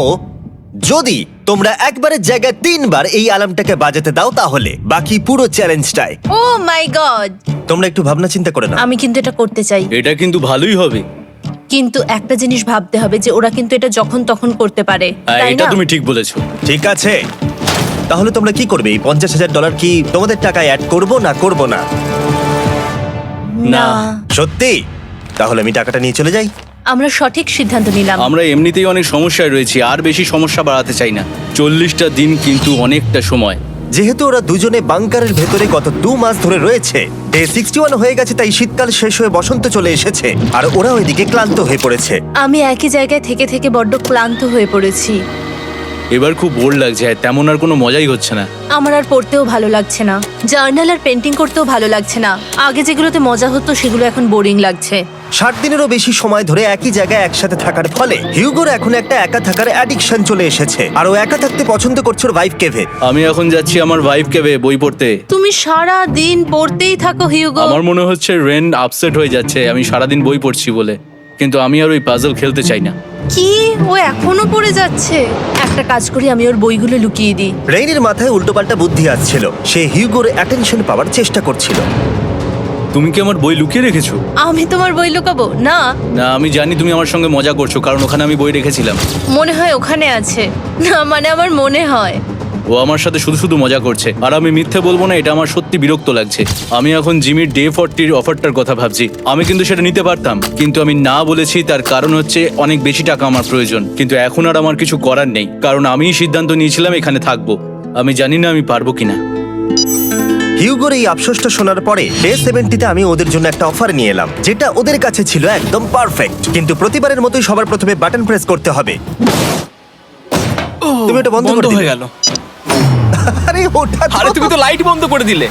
যদি তোমরা একবারের জায়গায় 3 বার এই অ্যালার্মটাকে বাজাতে দাও, তাহলে বাকি পুরো চ্যালেঞ্জটাই। ও মাই গড! তোমরা একটু ভাবনা চিন্তা করে নাও। আমি কিন্তু এটা করতে চাই, এটা কিন্তু ভালোই হবে। কিন্তু একটা জিনিস ভাবতে হবে যে ওরা কিন্তু এটা যখন তখন করতে পারে, হ্যাঁ, তাই এটা না? তুমি ঠিক বলেছো। ঠিক আছে, তাহলে তোমরা কি করবে? এই $50,000 কি তোমাদের টাকায় অ্যাড করবো না করবো না? না, সত্যি? তাহলে আমি টাকাটা নিয়ে চলে যাই। আমরা সঠিক সিদ্ধান্ত নিলাম। আমরা এমনিতেই অনেক সমস্যায় রয়েছি, আর বেশি সমস্যা বাড়াতে চাই না। 40টা দিন কিন্তু অনেকটা সময়। যেহেতু ওরা দুজনে বাংকারের ভেতরে গত 2 মাস ধরে রয়েছে, ডে 61 হয়ে গেছে, তাই শীতকাল শেষ হয়ে বসন্ত চলে এসেছে, আর ওরা ওইদিকে ক্লান্ত হয়ে পড়েছে। আমি একই জায়গায় থেকে থেকে বড্ড ক্লান্ত হয়ে পড়েছি। এবার খুব বোর লাগছে, তেমন আর কোনো মজাই হচ্ছে না। আমার আর পড়তেও ভালো লাগছে না, জার্নাল আর পেন্টিং করতেও ভালো লাগছে না। আগে যেগুলোতে মজা হতো সেগুলো এখন বোরিং লাগছে। 60 দিনেরও বেশি সময় ধরে একই জায়গায় একসাথে থাকার ফলে হিউগোর এখন একটা একা থাকার অ্যাডিকশন চলে এসেছে, আর ও একা থাকতে পছন্দ করছে ওর ভাইফ কেভে। আমি এখন যাচ্ছি আমার ওয়াইফ কেবে বই পড়তে। তুমি সারা দিন পড়তেই থাকো হিউগো। আমার মনে হচ্ছে রেন আপসেট হয়ে যাচ্ছে আমি সারাদিন বই পড়ছি বলে, কিন্তু আমি আর ওই পাজল খেলতে চাই না। কি, ও এখনো পড়ে যাচ্ছে? একটা কাজ করি, আমি ওর বইগুলো লুকিয়ে দিই। রেইনের মাথায় উল্টোপাল্টা বুদ্ধি আসছিল, সে হিউগোর অ্যাটেনশন পাওয়ার চেষ্টা করছিল। তুমি কি আমার বই লুকিয়ে রেখেছো? আমি তোমার বই লুকাবো না? না, আমি জানি তুমি আমার সঙ্গে মজা করছো, কারণ ওখানে আমি বই রেখেছিলাম। মনে হয় ওখানে আছে। না মানে আমার মনে হয়। ও আমার সাথে শুধু শুধু মজা করছে, আর আমি মিথ্যে বলবো না, এটা আমার সত্যি বিরক্ত লাগছে। আমি এখন জিমির ডে 40 অফারটার কথা ভাবছি। আমি কিন্তু সেটা নিতে পারতাম, কিন্তু আমি না বলেছি। তার কারণ হচ্ছে অনেক বেশি টাকা আমার প্রয়োজন, কিন্তু এখন আর আমার কিছু করার নেই, কারণ আমিই সিদ্ধান্ত নিয়েছিলাম এখানে থাকবো। আমি জানি না আমি পারবো কিনা। হিউগোর এই আফসোসটা শোনার পরে ডে 70-তে আমি ওদের জন্য একটা অফার নিয়ে এলাম, যেটা ওদের কাছে ছিল একদম পারফেক্ট। কিন্তু প্রতিবারের মতোই সবার প্রথমে বাটন প্রেস করতে হবে। তুমি এটা বন্ধ করে হয়ে দিলে। গেল। আরে ওটা তো- আরে তুমি তো লাইট বন্ধ করে দিলে।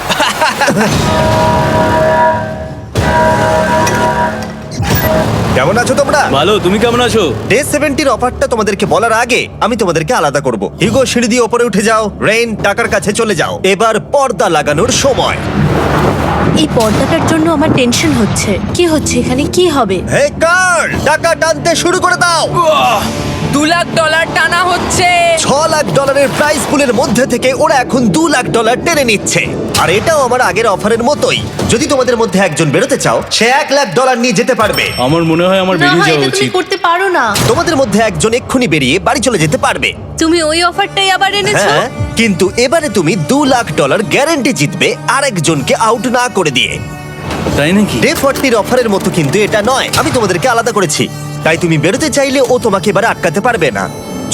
কেমন আছো তোমরা? ভালো, তুমি কেমন আছো? ডে 70-র অফারটা তোমাদেরকে বলার আগে আমি তোমাদেরকে আলাদা করব। হিউগো, সিঁড়ি দিয়ে ওপরে উঠে যাও। রেইন, টাকার কাছে চলে যাও। এবার পর্দা লাগানোর সময়। এই পর্দাটার জন্য আমার টেনশন হচ্ছে। কি হচ্ছে এখানে, কি হবে? হে কার্ল, টাকা টানতে শুরু করে দাও। $2,00,000 টানা হচ্ছে। $6,00,000 প্রাইস পুলের মধ্যে থেকে ওরা এখন $2,00,000 টেনে নিচ্ছে। আর এটাও আমার আগের অফারের মতোই। যদি তোমাদের মধ্যে একজন বেরোতে চাও, সে $1,00,000 নিয়ে যেতে পারবে। আমার মনে হয় আমার না বেরিয়ে হয় যাওয়া এটা তুমি উচিত। করতে পারো না। তোমাদের মধ্যে একজন এক্ষুনি বেরিয়ে বাড়ি চলে যেতে পারবে। তুমি ওই অফারটাই আবার এনেছো। হ্যাঁ, কিন্তু এবারে তুমি $2,00,000 গ্যারান্টি জিতবে আরেকজনকে আউট না করে দিয়ে। তাই নাকি? ডে 40-র অফারের মতো কিন্তু এটা নয়। আমি তোমাদেরকে আলাদা করেছি, তাই তুমি বেরোতে চাইলে ও তোমাকে এবারে আটকাতে পারবে না।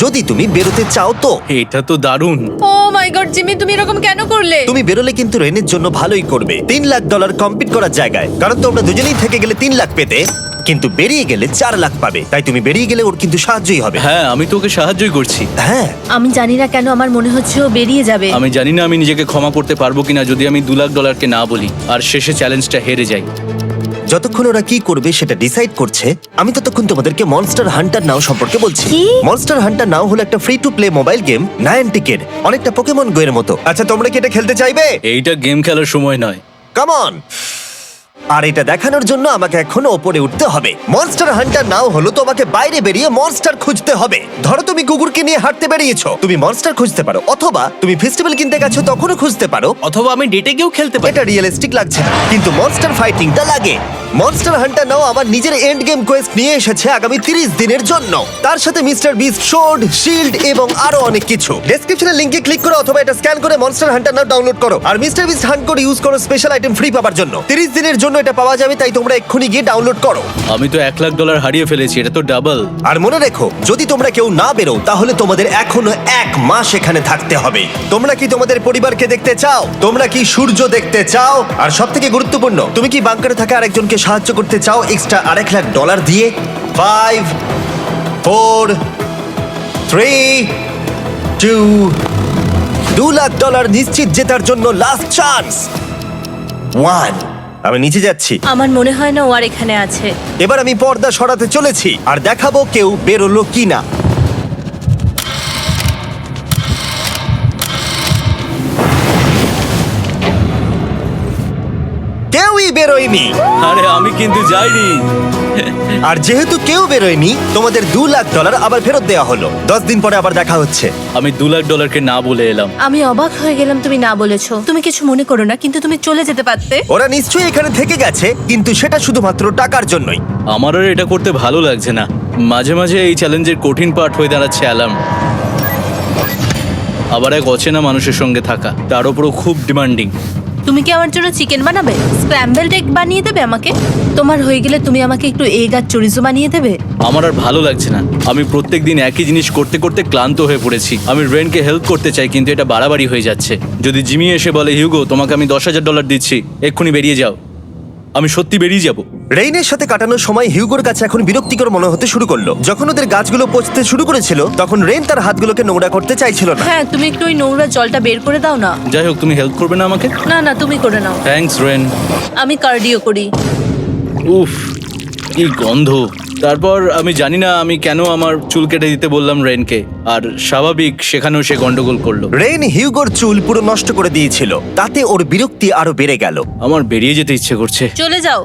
যদি তুমি বেরোতে চাও তো এটা তো দারুণ। ও মাই গড জিমি, তুমি এরকম কেন করলে? তুমি বেরোলে কিন্তু রেনের জন্য ভালোই করবে। $3,00,000 কম্পিট করার জায়গায়, কারণ তোমরা দুজনেই থেকে গেলে 3 লাখ পেতে, কিন্তু বেরিয়ে গেলে 4 লাখ পাবে। তাই তুমি বেরিয়ে গেলে ওর কিন্তু সাহায্যই হবে। হ্যাঁ, আমি তোকে সাহায্যই করছি। হ্যাঁ, আমি জানি না কেন আমার মনে হচ্ছে ও বেরিয়ে যাবে। আমি জানি না আমি নিজেকে ক্ষমা করতে পারবো কিনা যদি আমি $2,00,000 না বলি আর শেষে চ্যালেঞ্জটা হেরে যাই। যতক্ষণ ওরা কি করবে সেটা ডিসাইড করছে, আমি ততক্ষণ তোমাদেরকে মনস্টার হান্টার নাও সম্পর্কে বলছি। কি? মনস্টার হান্টার নাও হলো একটা free to play mobile game, নায়ান্টিকের, অনেকটা পোকেমন গো এর মতো। আচ্ছা, তোমরা কি এটা খেলতে চাইবে? এইটা গেম খেলার সময় নয়। Come on. আর এটা দেখানোর জন্য আমাকে এখন ওপরে উঠতে হবে। মনস্টার হান্টার নাও হলো তোমাকে বাইরে বেরিয়ে মনস্টার খুঁজতে হবে। ধরো তুমি কুকুরকে নিয়ে হাঁটতে বেরিয়েছো, তুমি মনস্টার খুঁজতে পারো, অথবা তুমি ফেস্টিভ্যাল কিনতে গেছো তখনও খুঁজতে পারো। অথবা আমি ডেটে গিয়েও খেলতে পারি। এটা রিয়েলিস্টিক লাগছে না, কিন্তু মনস্টার ফাইটিংটা লাগে। মনস্টার হান্টার নাও আমার নিজের এন্ড গেম কোয়েস্ট নিয়ে এসেছে আগামী 30 দিনের জন্য। তার সাথে মিস্টার বিস্ট সোর্ড, শিল্ড এবং আরো অনেক কিছু। ডেসক্রিপশনের লিংকে ক্লিক করো অথবা এটা স্ক্যান করে মনস্টার হান্টার নাও ডাউনলোড করো। আর Mister Beast hunt code use করো স্পেশাল আইটেম ফ্রি পাওয়ার জন্য। 30 দিনের জন্য এটা পাওয়া যাবে, তাই তোমরা এক্ষুনি গিয়ে ডাউনলোড করো। আমি তো $1,00,000 হারিয়ে ফেলেছি, এটা তো ডাবল। আর মনে রেখো, যদি তোমরা কেউ না বেরো তাহলে তোমাদের এখনো 1 মাস এখানে থাকতে হবে। তোমরা কি তোমাদের পরিবারকে দেখতে চাও? তোমরা কি সূর্য দেখতে চাও? আর সবথেকে গুরুত্বপূর্ণ, তুমি কি বাংকারে থাকা আরেকজনকে সাহায্য করতে চাও এক্সট্রা $1,00,000 দিয়ে? 5 4 3 2 $2,00,000 নিশ্চিত জেতার জন্য লাস্ট চান্স। 1। আমি নিচে যাচ্ছি। আমার মনে হয় না ও আর এখানে আছে। এবার আমি পর্দা সরাতে চলেছি আর দেখাবো কেউ বেরোলো কিনা। কেউই বেরোয়নি। আরে আমি কিন্তু যাইনি। আর যেহেতু কেউ বেরোয়নি, তোমাদের $2,00,000 আবার ফেরত দেওয়া হলো। 10 দিন পরে আবার দেখা হচ্ছে। আমি $2,00,000 না বলে এলাম। আমি অবাক হয়ে গেলাম তুমি না বলেছো। তুমি কিছু মনে করো না, কিন্তু তুমি চলে যেতে পারতে। ওরা নিশ্চয়ই এখানে থেকে গেছে, কিন্তু সেটা শুধুমাত্র টাকার জন্যই। আমার আর এটা করতে ভালো লাগছে না। মাঝে মাঝে এই চ্যালেঞ্জের কঠিন পার্ট হয়ে দাঁড়াচ্ছে অ্যালার্ম। আবার এক অচেনা মানুষের সঙ্গে থাকা, তার উপরও খুব ডিমান্ডিং। তুমি কি আমার জন্য চিকেন বানাবে? স্ক্র্যাম্বলড এগ বানিয়ে দেবে আমাকে? তোমার হয়ে গেলে তুমি আমাকে একটু এগ আর চরিজো বানিয়ে দেবে? আমার আর ভালো লাগছে না। আমি প্রত্যেকদিন একই জিনিস করতে করতে ক্লান্ত হয়ে পড়েছি। আমি রেনকে হেল্প করতে চাই, কিন্তু এটা বাড়াবাড়ি হয়ে যাচ্ছে। যদি জিমি এসে বলে, হিউগো তোমাকে আমি $10,000 দিচ্ছি, এক্ষুনি বেরিয়ে যাও, আমি সত্যি বেরিয়ে যাব। রেইনের সাথে কাটানোর সময় হিউগোর কাছে এখন বিরক্তিকর মনে হতে শুরু করলো। যখন ওদের গাছগুলো পচতে শুরু করেছিল, তখন রেইন তার হাতগুলোকে নোংরা করতে চাইছিল না। হ্যাঁ, তুমি একটু ওই নোংরা জলটা বের করে দাও না। যাই হোক, তুমি হেল্প করবে না আমাকে? না না, তুমি করে নাও। Thanks Ren. আমি কার্ডিও করি। উফ, কি গন্ধ। তারপর আমি জানি না আমি কেন আমার চুল কেটে দিতে বললাম রেনকে, আর স্বাভাবিক সেখানেও সে গন্ডগোল করলো। রেইন হিউগোর চুল পুরো নষ্ট করে দিয়েছিল, তাতে ওর বিরক্তি আরো বেড়ে গেল। আমার বেরিয়ে যেতে ইচ্ছে করছে। চলে যাও,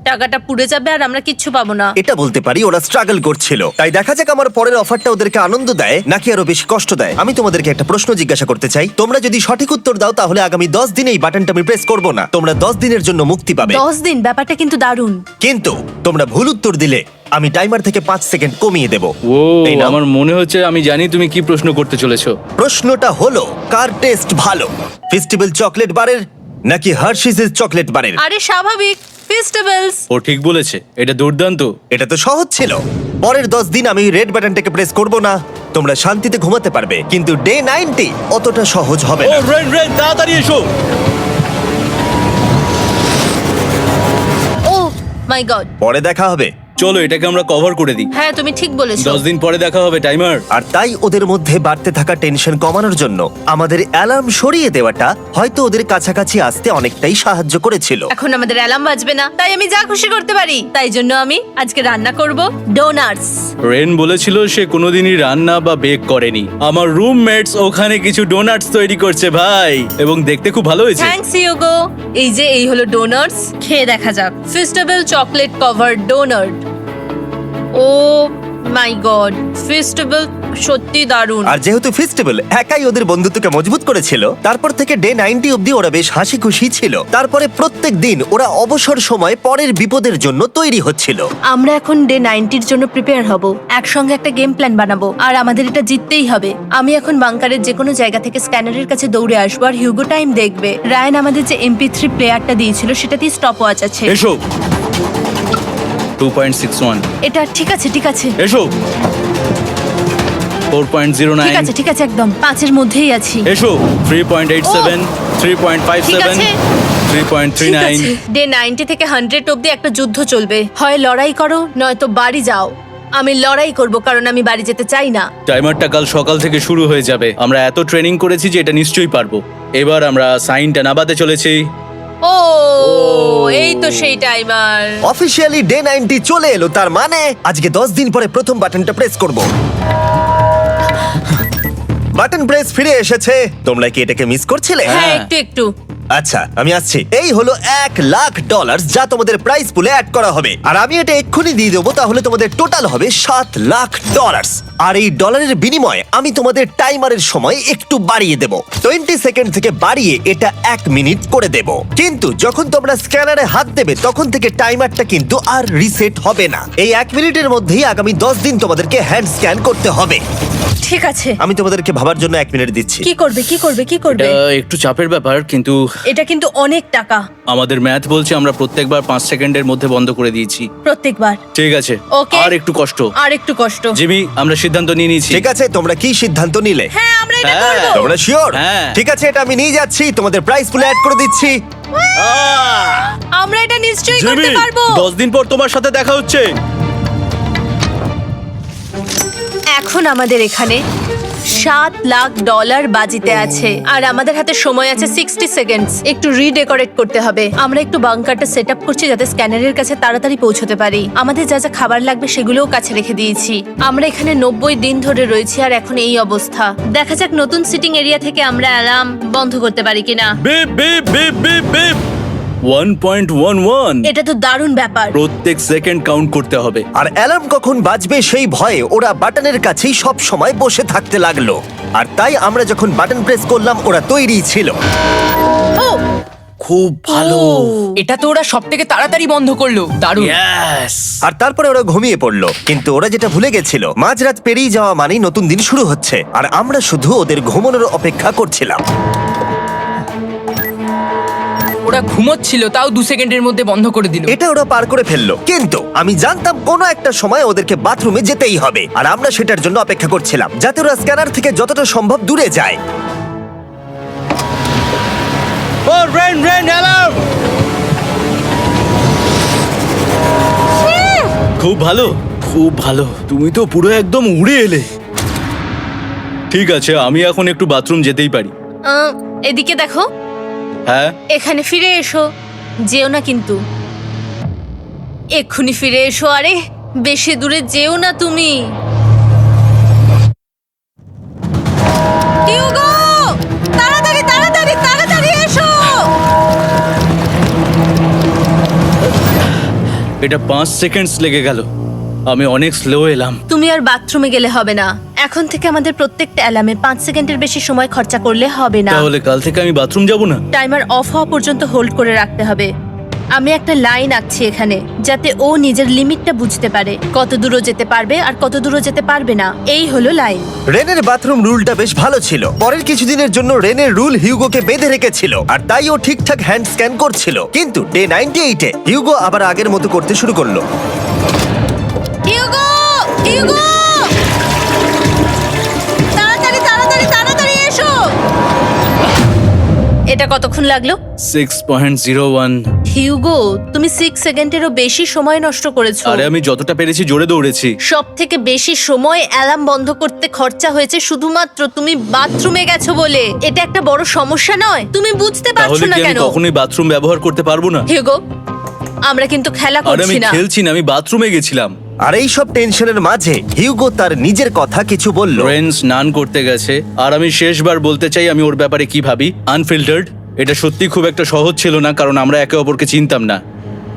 টাকাটা পুড়ে যাবে আর আমরা কিচ্ছু পাবো না। এটা বলতে পারি ওরা স্ট্রাগল করছিল। তাই দেখা যাক আমার পরের অফারটা ওদেরকে আনন্দ দেয় নাকি আরো বেশি কষ্ট দেয়। আমি তোমাদেরকে একটা প্রশ্ন জিজ্ঞাসা করতে চাই। তোমরা যদি সঠিক উত্তর দাও তাহলে আগামী 10 দিনে এই বাটনটা আমি প্রেস করব না। তোমরা 10 দিনের জন্য মুক্তি পাবে। 10 দিন? ব্যাপারটা কিন্তু দারুণ। কিন্তু তোমরা ভুল উত্তর দিলে আমি টাইমার থেকে 5 সেকেন্ড কমিয়ে দেব। ও এই নাও। আমার মনে হচ্ছে আমি জানি তুমি কি প্রশ্ন করতে চলেছো। প্রশ্নটা হলো কার টেস্ট ভালো, ফেস্টিভ্যাল চকলেট বারের নাকি হার্শিসের চকলেট বারের? আরে স্বাভাবিক, ফেস্টিভ্যালস। ও ঠিক বলেছে, এটা দুর্দান্ত। এটা তো সহজ ছিল। পরের 10 দিন আমি রেড বাটনটাকে প্রেস করব না, তোমরা শান্তিতে ঘুমাতে পারবে, কিন্তু ডে 90 অতটা সহজ হবে ও না। রেন রেন তাড়াতাড়ি এসো। ও মাই গড। পরে দেখা হবে। চলো এটাকে আমরা কভার করে দিই। হ্যাঁ তুমি ঠিক বলেছো। 10 দিন পরে দেখা হবে টাইমার। আর তাই ওদের মধ্যে বাড়তে থাকা টেনশন কমানোর জন্য আমাদের অ্যালার্ম সরিয়ে দেওয়াটা হয়তো ওদের কাছাকাছি আসতে অনেকটাই সাহায্য করেছিল। এখন আমাদের অ্যালার্ম বাজবে না, তাই আমি যা খুশি করতে পারি। তাই জন্য আমি আজকে রান্না করব ডোনাটস। রেন বলেছিল সে কোনোদিনই রান্না বা বেক করেনি। আমার রুমমেটস ওখানে কিছু ডোনাটস তৈরি করছে ভাই, এবং দেখতে খুব ভালো হয়েছে। Thanks Yogo. এই হলো ডোনাটস, খেয়ে দেখা যাক। Festival chocolate cover donut. Oh my God, festival সত্যি দারুণ। আর যেহেতু ফেস্টিভ্যাল একাই ওদের বন্ধুত্বকে মজবুত করেছিল, তারপর থেকে ডে 90 অব্দি ওরা বেশ হাসি খুশি ছিল। তারপরে প্রত্যেক দিন ওরা অবসর সময় পরের বিপদের জন্য তৈরি হচ্ছিল। আমরা এখন ডে 90-র জন্য প্রিপেয়ার হব। একসঙ্গে একটা গেম প্ল্যান বানাবো, আর আমাদের এটা জিততেই হবে। আমি এখন বাংকারের যে কোনো জায়গা থেকে স্ক্যানারের কাছে দৌড়ে আসবো, আর হিউগো টাইম দেখবে। রায়ান আমাদের যে MP3 প্লেয়ারটা দিয়েছিল সেটাতেই স্টপ ওয়াচ আছে। এসো 2.61। এটা ঠিক আছে, ঠিক আছে, এসো 4.09। ঠিক আছে, একদম 5-এর মধ্যেই আছি। এসো 3.87, ঠিক 3.57, আছে। 3.39। ডে 90 থেকে 100 অব্দি একটা যুদ্ধ চলবে। হয় লড়াই করো, নয়তো বাড়ি যাও। আমি লড়াই করব, কারণ আমি বাড়ি যেতে চাই না। টাইমারটা কাল সকাল থেকে শুরু হয়ে যাবে। আমরা এত ট্রেনিং করেছি যে এটা নিশ্চয়ই পারবো। এবার আমরা সাইনটা নাবাতে চলেছি। ও এই তো সেই টাইমার। অফিসিয়ালি ডে 90 চলে এলো, তার মানে আজকে 10 দিন পরে প্রথম বাটনটা প্রেস করব। বাটন প্রেস ফিরে এসেছে। তোমরা কি এটাকে মিস করছিলে? হ্যাঁ, একটু আচ্ছা আমি আসছি। এই হলো $1,00,000 যা তোমাদের প্রাইস পুলে অ্যাড করা হবে, আর আমি এটা এক্ষুনি দিয়ে দেবো। তাহলে তোমাদের টোটাল হবে $7,00,000। আর এই ডলারের বিনিময়ে আমি তোমাদের টাইমারের সময় একটু বাড়িয়ে দেব। 20 সেকেন্ড থেকে বাড়িয়ে এটা 1 মিনিট করে দেব। কিন্তু যখন তোমরা স্ক্যানারে হাত দেবে তখন থেকে টাইমারটা কিন্তু আর রিসেট হবে না। এই 1 মিনিটের মধ্যেই আগামী 10 দিন তোমাদেরকে হ্যান্ড স্ক্যান করতে হবে। ঠিক আছে। আমি তোমাদেরকে ভাবার জন্য 1 মিনিট দিচ্ছি। কি করবে? এটা একটু চাপের ব্যাপার, কিন্তু এটা কিন্তু অনেক টাকা। আমাদের ম্যাথ বলছে আমরা প্রত্যেকবার 5 সেকেন্ডের মধ্যে বন্ধ করে দিয়েছি। প্রত্যেকবার। ঠিক আছে, Okay. আর একটু কষ্ট। আর একটু কষ্ট। জিমি, আমরা সিদ্ধান্ত নিয়ে নিয়েছি। ঠিক আছে, তোমরা কি সিদ্ধান্ত নিলে? হ্যাঁ, আমরা এটা হ্যাঁ। করব। তোমরা শিওর? হ্যাঁ। ঠিক আছে, এটা আমি নিয়ে যাচ্ছি, তোমাদের প্রাইস পুলে অ্যাড করে দিচ্ছি। আমরা এটা নিশ্চয়ই জিমি, করতে পারবো। 10 দিন পর তোমার সাথে দেখা হচ্ছে। এখন আমাদের এখানে $7,00,000 বাজিতে আছে, আর আমাদের হাতে সময় আছে 60 সেকেন্ডস। একটু রিডেকোরেট করতে হবে। আমরা একটু বাংকারটা সেট আপ করছি যাতে স্ক্যানারের কাছে তাড়াতাড়ি পৌঁছতে পারি। আমাদের যা যা খাবার লাগবে সেগুলোও কাছে রেখে দিয়েছি। আমরা এখানে 90 দিন ধরে রয়েছি, আর এখন এই অবস্থা। দেখা যাক নতুন সিটিং এরিয়া থেকে আমরা অ্যালার্ম বন্ধ করতে পারি কিনা। Beep beep beep beep beep 1.11। এটা তো দারুণ ব্যাপার। প্রত্যেক সেকেন্ড কাউন্ট করতে হবে। আর অ্যালার্ম কখন বাজবে সেই ভয়ে ওরা বাটনের কাছেই সব সময় বসে থাকতে লাগলো। আর তাই আমরা যখন বাটন প্রেস করলাম ওরা তৈরি ছিল। ও খুব ভালো। এটা তো ওরা সব থেকে তাড়াতাড়ি বন্ধ করলো। দারুণ। ইয়েস। আর তারপরে ওরা ঘুমিয়ে পড়লো। কিন্তু ওরা যেটা ভুলে গেছিল, মাঝরাত পেরিয়ে যাওয়া মানেই নতুন দিন শুরু হচ্ছে, আর আমরা শুধু ওদের ঘুমানোর অপেক্ষা করছিলাম। ওরা ঘুমোচ্ছিল, তাও 2 সেকেন্ডের মধ্যে বন্ধ করে দিল। এটা ওরা পার করে ফেললো, কিন্তু আমি জানতাম কোনো একটা সময় ওদেরকে বাথরুমে যেতেই হবে, আর আমরা সেটার জন্য অপেক্ষা করছিলাম যাতে ওরা স্ক্যানার থেকে যতটা সম্ভব দূরে যায়। ও রেন রেন অ্যালার্ম। খুব ভালো, খুব ভালো। তুমি তো পুরো একদম উড়ে এলে। ঠিক আছে, আমি এখন একটু বাথরুম যেতেই পারি। এদিকে দেখো। হ্যাঁ, এখানে ফিরে এসো। যেও না কিন্তু, এক্ষুনি ফিরে এসো। আরে বেশি দূরে যেও না তুমি। হিউগো, তাড়াতাড়ি তাড়াতাড়ি তাড়াতাড়ি এসো। এটা 5 সেকেন্ডস লেগে গেল। আমি অনেক স্লো এলাম। তুমি আর বাথরুমে গেলে হবে না। এখন থেকে আমাদের প্রত্যেকটা অ্যালার্মে 5 সেকেন্ডের বেশি সময় খরচা করলে হবে না। তাহলে কাল থেকে আমি বাথরুম যাব না। টাইমার অফ হওয়া পর্যন্ত হোল্ড করে রাখতে হবে। আমি একটা লাইন আঁকছি এখানে যাতে ও নিজের লিমিটটা বুঝতে পারে, কত দূরও যেতে পারবে আর কত দূরও যেতে পারবে না। এই হলো লাইন। রেনের বাথরুম রুলটা বেশ ভালো ছিল। পরের কিছুদিনের জন্য রেনের রুল হিউগোকে বেঁধে রেখেছিল, আর তাই ও ঠিকঠাক হ্যান্ড স্ক্যান করছিল। কিন্তু ডে 98-এ হিউগো আবার আগের মতো করতে শুরু করলো। হিউগো, হিউগো, তাড়াতাড়ি তাড়াতাড়ি তাড়াতাড়ি এসো। এটা কতক্ষণ লাগলো? 6.01। হিউগো, তুমি 6 সেকেন্ডেরও বেশি সময় নষ্ট করেছো। আরে আমি যতটা পেরেছি জোরে দৌড়েছি। সব থেকে বেশি সময় অ্যালার্ম বন্ধ করতে খরচা হয়েছে শুধুমাত্র তুমি বাথরুমে গেছো বলে। এটা একটা বড় সমস্যা নয়? তুমি বুঝতে তাহলে পারছো না কি আমি কেন? কখনোই বাথরুম ব্যবহার করতে পারবো না? হিউগো, আমরা কিন্তু খেলা আরে আমি করছি না। খেলছি না, আমি বাথরুমে গেছিলাম। আর এই সব টেনশনের মাঝে হিউগো তার নিজের কথা কিছু বলল। রেন স্নান করতে গেছে, আর আমি শেষবার বলতে চাই আমি ওর ব্যাপারে কি ভাবি। আনফিল্টার্ড, এটা সত্যি খুব একটা সহজ ছিল না, কারণ আমরা একে অপরকে চিনতাম না।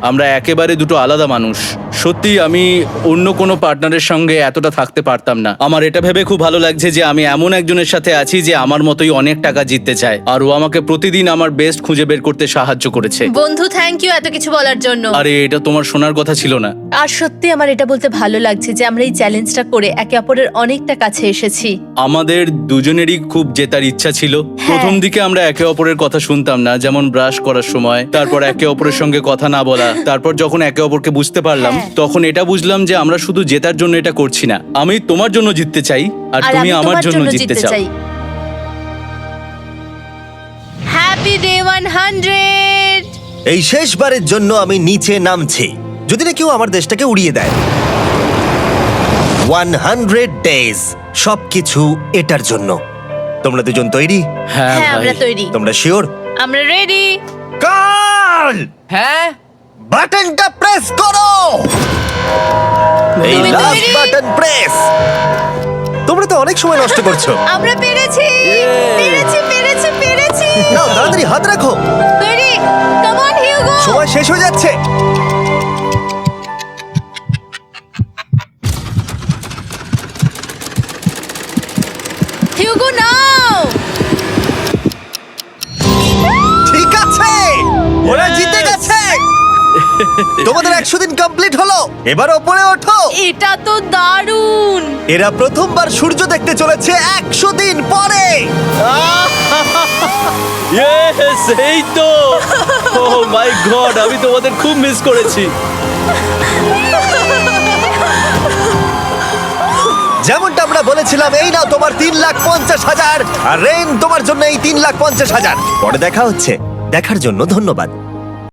আমরা একেবারে দুটো আলাদা মানুষ। সত্যি আমি অন্য কোনো পার্টনারের সঙ্গে এতটা থাকতে পারতাম না। আমার এটা ভেবে খুব ভালো লাগছে যে আমি এমন একজনের সাথে আছি যে আমার মতোই অনেক টাকা জিততে চায়, আর ও আমাকে প্রতিদিন আমার বেস্ট খুঁজে বের করতে সাহায্য করেছে। বন্ধু, থ্যাংক ইউ এত কিছু বলার জন্য। আরে এটা তোমার শোনার কথা ছিল না। আর সত্যি আমার এটা বলতে ভালো লাগছে যে আমরা এই চ্যালেঞ্জটা করে একে অপরের অনেকটা কাছে এসেছি। আমাদের দুজনেরই খুব জেতার ইচ্ছা ছিল। প্রথম দিকে আমরা একে অপরের কথা শুনতাম না, যেমন ব্রাশ করার সময়, তারপর একে অপরের সঙ্গে কথা না বলা। তারপর যখন একে অপরকে বুঝতে পারলাম, তখন এটা বুঝলাম যে আমরা শুধু জেতার জন্য এটা করছি না। আমি তোমার জন্য জিততে চাই, আর তুমি আমি আমার তোমার জন্য জিততে চাও। Happy day 100। এই শেষবারের জন্য আমি নিচে নামছি, যদি না কেউ আমার দেশটাকে উড়িয়ে দেয়। 100 ডেজ, সবকিছু এটার জন্য। তোমরা দুজন তৈরি? হ্যাঁ হ্যাঁ, আমরা ভাই। তৈরি। তোমরা শিওর? আমরা রেডি। কাল হ্যাঁ, বাটনটা প্রেস করো। এই তুমি লাস্ট তৈরি? Button press. তোমরা তো অনেক সময় নষ্ট করছো। আমরা পেরেছি, পেরেছি, পেরেছি, পেরেছি। নাও তাড়াতাড়ি হাত রাখো, তৈরি? Come on Hugo. সময় শেষ হয়ে যাচ্ছে। হিউগো নাও। ঠিক আছে, ওরা জিতে গেছে। তোমাদের 100 দিন কমপ্লিট হলো, এবার ওপরে ওঠো। এটা তো দারুণ। এরা প্রথমবার সূর্য দেখতে চলেছে 100 দিন পরে। Yes, এই তো। Oh my God, আমি তোমাদের খুব মিস করেছি। যেমনটা আমরা বলেছিলাম, এই নাও তোমার 3,50,000, আর রেন তোমার জন্য এই 3,50,000। পরে দেখা হচ্ছে, দেখার জন্য ধন্যবাদ।